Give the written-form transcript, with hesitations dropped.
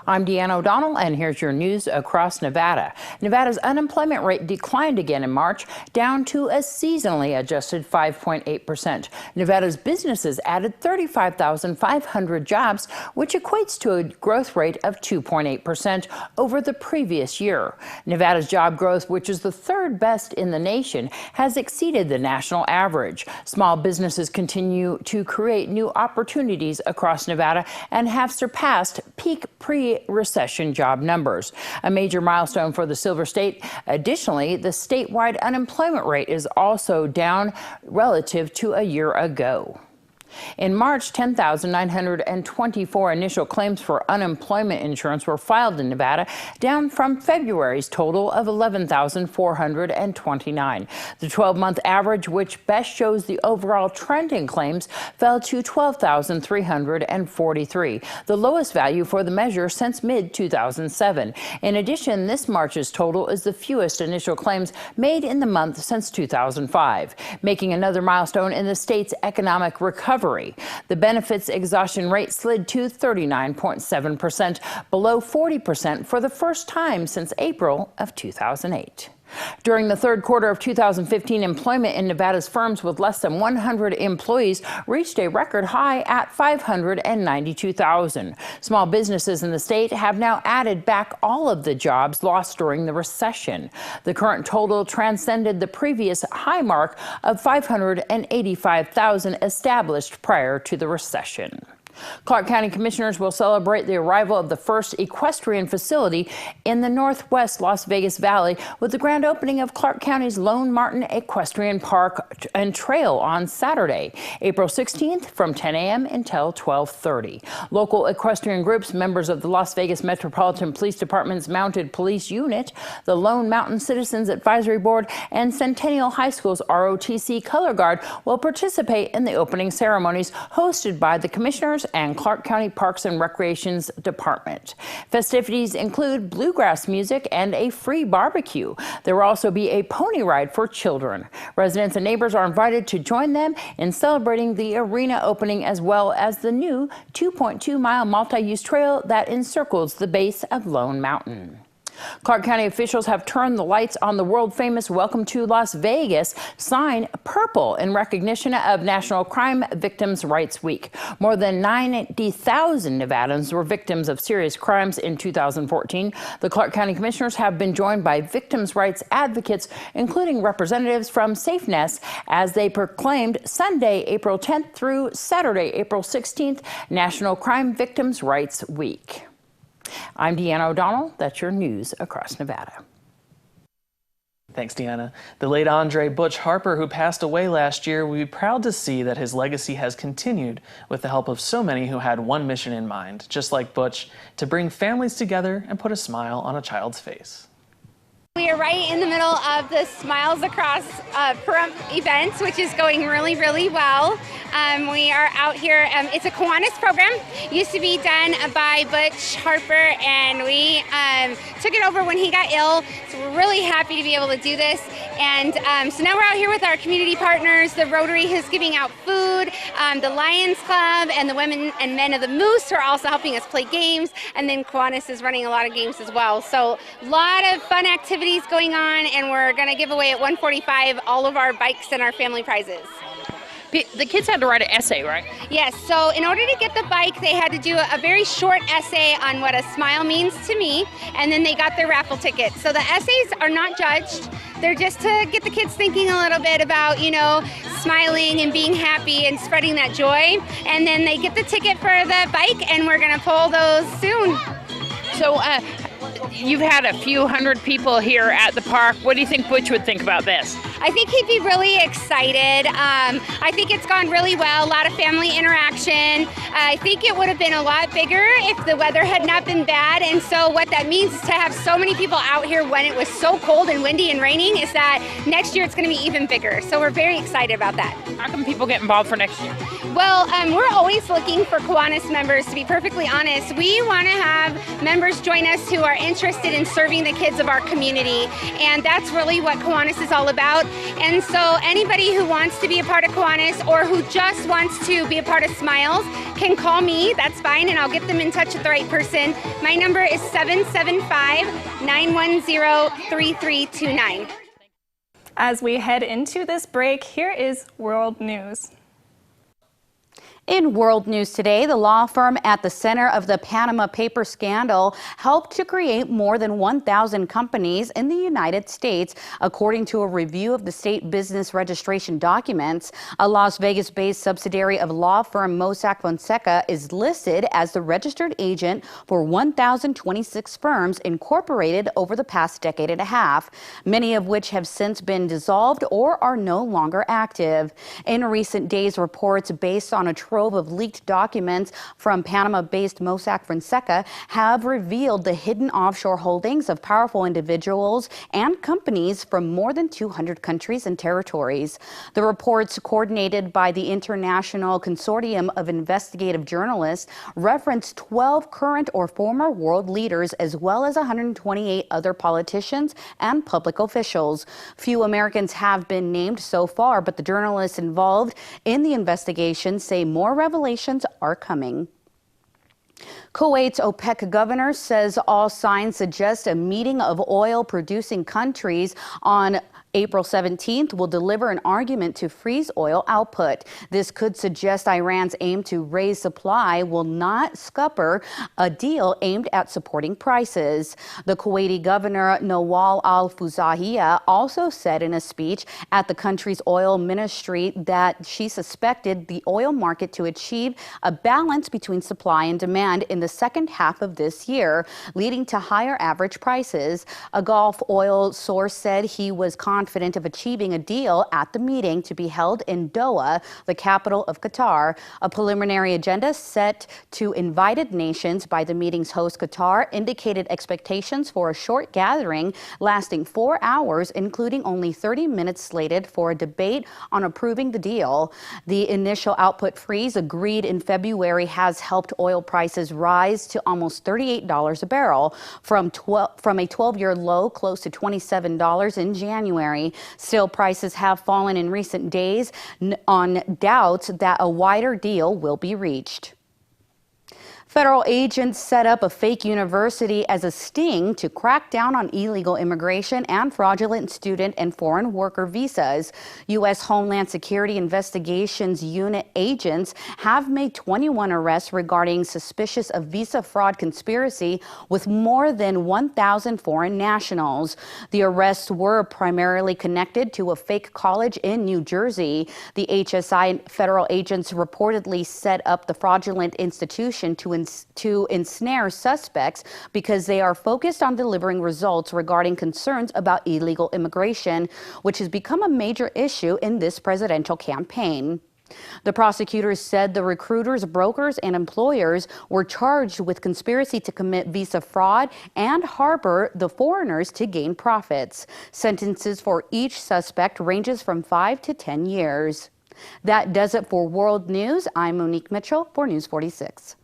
I'm Deanna O'Donnell, and here's your news across Nevada. Nevada's unemployment rate declined again in March, down to a seasonally adjusted 5.8%. Nevada's businesses added 35,500 jobs, which equates to a growth rate of 2.8% over the previous year. Nevada's job growth, which is the third best in the nation, has exceeded the national average. Small businesses continue to create new opportunities across Nevada and have surpassed peak pre-recession job numbers, a major milestone for the Silver State. Additionally, the statewide unemployment rate is also down relative to a year ago. In March, 10,924 initial claims for unemployment insurance were filed in Nevada, down from February's total of 11,429. The 12-month average, which best shows the overall trend in claims, fell to 12,343, the lowest value for the measure since mid-2007. In addition, this March's total is the fewest initial claims made in the month since 2005, making another milestone in the state's economic recovery. The benefits exhaustion rate slid to 39.7%, below 40% for the first time since April of 2008. During the third quarter of 2015, employment in Nevada's firms with less than 100 employees reached a record high at 592,000. Small businesses in the state have now added back all of the jobs lost during the recession. The current total transcended the previous high mark of 585,000 established prior to the recession. Clark County Commissioners will celebrate the arrival of the first equestrian facility in the Northwest Las Vegas Valley with the grand opening of Clark County's Lone Martin Equestrian Park and Trail on Saturday, April 16th from 10 a.m. until 12:30. Local equestrian groups, members of the Las Vegas Metropolitan Police Department's Mounted Police Unit, the Lone Mountain Citizens Advisory Board, and Centennial High School's ROTC Color Guard will participate in the opening ceremonies hosted by the Commissioners and Clark County Parks and Recreation's Department. Festivities include bluegrass music and a free barbecue. There will also be a pony ride for children. Residents and neighbors are invited to join them in celebrating the arena opening, as well as the new 2.2-mile multi-use trail that encircles the base of Lone Mountain. Clark County officials have turned the lights on the world-famous Welcome to Las Vegas sign purple in recognition of National Crime Victims' Rights Week. More than 90,000 Nevadans were victims of serious crimes in 2014. The Clark County Commissioners have been joined by victims' rights advocates, including representatives from Safe Nest, as they proclaimed Sunday, April 10th through Saturday, April 16th, National Crime Victims' Rights Week. I'm Deanna O'Donnell. That's your news across Nevada. Thanks, Deanna. The late Andre Butch Harper, who passed away last year, will be proud to see that his legacy has continued with the help of so many who had one mission in mind, just like Butch, to bring families together and put a smile on a child's face. We are right in the middle of the Smiles Across Pahrump event, which is going really, really well. We are out here. It's a Kiwanis program. Used to be done by Butch Harper, and we took it over when he got ill. So we're really happy to be able to do this. And so now we're out here with our community partners, the Rotary, who's giving out food, the Lions Club, and the Women and Men of the Moose, who are also helping us play games. And then Kiwanis is running a lot of games as well. So a lot of fun activities going on, and we're going to give away at 1:45 all of our bikes and our family prizes. The kids had to write an essay, right? Yes, so in order to get the bike, they had to do a very short essay on what a smile means to me, and then they got their raffle ticket. So the essays are not judged. They're just to get the kids thinking a little bit about, you know, smiling and being happy and spreading that joy. And then they get the ticket for the bike, and we're going to pull those soon. So, you've had a few hundred people here at the park. What do you think Butch would think about this? I think he'd be really excited. I think it's gone really well, a lot of family interaction. I think it would have been a lot bigger if the weather had not been bad. And so what that means is to have so many people out here when it was so cold and windy and raining is that next year it's going to be even bigger. So we're very excited about that. How can people get involved for next year? Well, we're always looking for Kiwanis members, to be perfectly honest. We want to have members join us who are interested in serving the kids of our community. And that's really what Kiwanis is all about. And so anybody who wants to be a part of Kiwanis or who just wants to be a part of Smiles can call me, that's fine, and I'll get them in touch with the right person. My number is 775-910-3329. As we head into this break, here is World News. In world news today, the law firm at the center of the Panama paper scandal helped to create more than 1,000 companies in the United States, according to a review of the state business registration documents. A Las Vegas-based subsidiary of law firm Mossack Fonseca is listed as the registered agent for 1,026 firms incorporated over the past decade and a half, many of which have since been dissolved or are no longer active. In recent days, reports based on a trove of leaked documents from Panama-based Mossack Fonseca have revealed the hidden offshore holdings of powerful individuals and companies from more than 200 countries and territories. The reports, coordinated by the International Consortium of Investigative Journalists, reference 12 current or former world leaders as well as 128 other politicians and public officials. Few Americans have been named so far, but the journalists involved in the investigation say more revelations are coming. Kuwait's OPEC governor says all signs suggest a meeting of oil-producing countries on April 17th will deliver an argument to freeze oil output. This could suggest Iran's aim to raise supply will not scupper a deal aimed at supporting prices. The Kuwaiti governor Nawal al-Fuzahiyya also said in a speech at the country's oil ministry that she suspected the oil market to achieve a balance between supply and demand in the second half of this year, leading to higher average prices. A Gulf oil source said he was confident of achieving a deal at the meeting to be held in Doha, the capital of Qatar. A preliminary agenda set to invited nations by the meeting's host, Qatar, indicated expectations for a short gathering lasting 4 hours, including only 30 minutes slated for a debate on approving the deal. The initial output freeze agreed in February has helped oil prices rise to almost $38 a barrel from a 12-year low close to $27 in January. Still, prices have fallen in recent days on doubts that a wider deal will be reached. Federal agents set up a fake university as a sting to crack down on illegal immigration and fraudulent student and foreign worker visas. U.S. Homeland Security Investigations Unit agents have made 21 arrests regarding suspicious of visa fraud conspiracy with more than 1,000 foreign nationals. The arrests were primarily connected to a fake college in New Jersey. The HSI federal agents reportedly set up the fraudulent institution to ensnare suspects because they are focused on delivering results regarding concerns about illegal immigration, which has become a major issue in this presidential campaign. The prosecutors said the recruiters, brokers, and employers were charged with conspiracy to commit visa fraud and harbor the foreigners to gain profits. Sentences for each suspect ranges from 5 to 10 years. That does it for World News. I'm Monique Mitchell for News 46.